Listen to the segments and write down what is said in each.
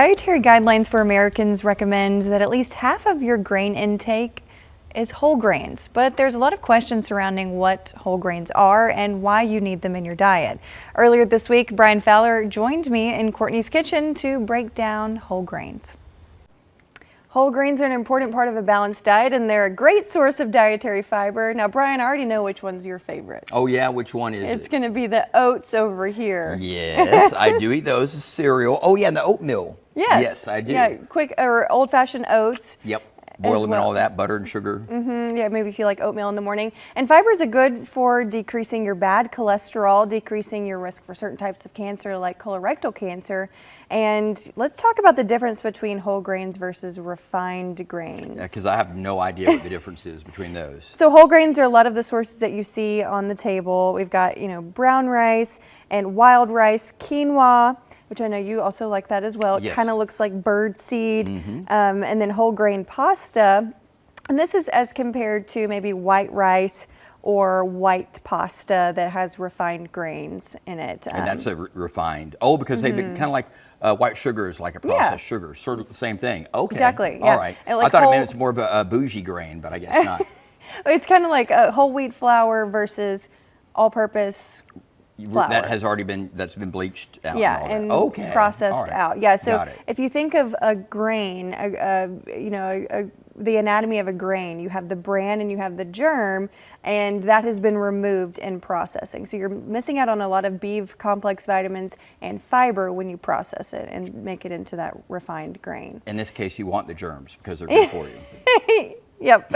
Dietary guidelines for Americans recommend that at least half of your grain intake is whole grains, but there's a lot of questions surrounding what whole grains are and why you need them in your diet. Earlier this week, Brian Fowler joined me in Courtney's kitchen to break down whole grains. Whole grains are an important part of a balanced diet, and they're a great source of dietary fiber. Now, Brian, I already know which one's your favorite. Oh yeah, which one is it? It's going to be the oats over here. Yes, I do eat those as cereal. Oh yeah, and the oatmeal. Yes. Yes, I do. Yeah, quick or old-fashioned oats. Yep. Boil them in all that, butter and sugar. Yeah, maybe if you like oatmeal in the morning. And fibers are good for decreasing your bad cholesterol, decreasing your risk for certain types of cancer like colorectal cancer. And let's talk about the difference between whole grains versus refined grains. Yeah, because I have no idea what the difference is between those. So whole grains are a lot of the sources that you see on the table. We've got, brown rice and wild rice, quinoa, which I know you also like that as well. Yes. It kind of looks like bird seed, and then whole grain pasta. And this is as compared to maybe white rice or white pasta that has refined grains in it. And that's a refined. Oh, because they've been kind of like white sugar is like a processed sugar, sort of the same thing. Okay. Exactly. Yeah. All right. Like I thought it meant it's more of a bougie grain, but I guess not. It's kind of like a whole wheat flour versus all-purpose flour. That has already been, that's been bleached out. Yeah, and all that. and processed out. Yeah, so Got it. if you think of a grain, the anatomy of a grain, you have the bran and you have the germ, and that has been removed in processing. So you're missing out on a lot of B complex vitamins and fiber when you process it and make it into that refined grain. In this case, you want the germs because they're good for you. Yep.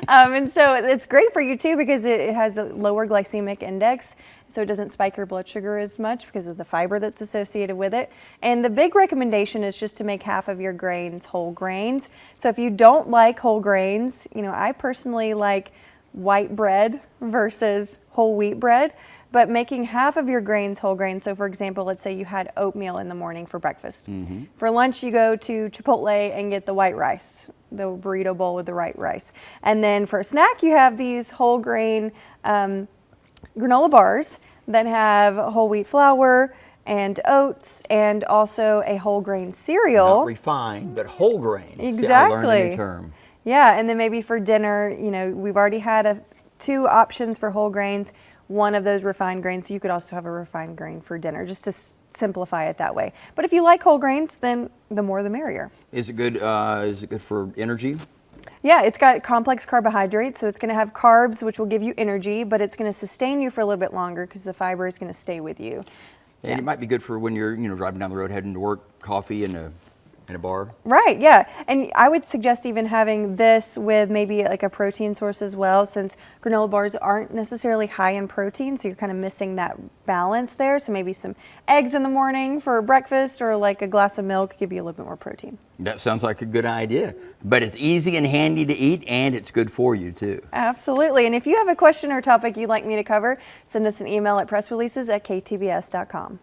And so it's great for you too because it has a lower glycemic index, so it doesn't spike your blood sugar as much because of the fiber that's associated with it. And the big recommendation is just to make half of your grains whole grains. So if you don't like whole grains, I personally like white bread versus whole wheat bread. But making half of your grains whole grains, so for example, let's say you had oatmeal in the morning for breakfast. For lunch, you go to Chipotle and get the white rice, the burrito bowl with the white rice. And then for a snack, you have these whole grain granola bars that have whole wheat flour and oats and also a whole grain cereal. Not refined, but whole grain. Exactly. See, I learned a new term. Yeah, and then maybe for dinner, we've already had two options for whole grains. One of those refined grains, so you could also have a refined grain for dinner, just to simplify it that way. But if you like whole grains, then the more the merrier. Is it good? Is it good for energy? Yeah, it's got complex carbohydrates, so it's going to have carbs, which will give you energy, but it's going to sustain you for a little bit longer because the fiber is going to stay with you. And it might be good for when you're, driving down the road, heading to work, coffee in a bar. Right, yeah. And I would suggest even having this with maybe like a protein source as well, since granola bars aren't necessarily high in protein, so you're kind of missing that balance there. So maybe some eggs in the morning for breakfast or like a glass of milk give you a little bit more protein. That sounds like a good idea. But it's easy and handy to eat, and it's good for you too. Absolutely. And if you have a question or topic you'd like me to cover, send us an email at pressreleases@ktbs.com.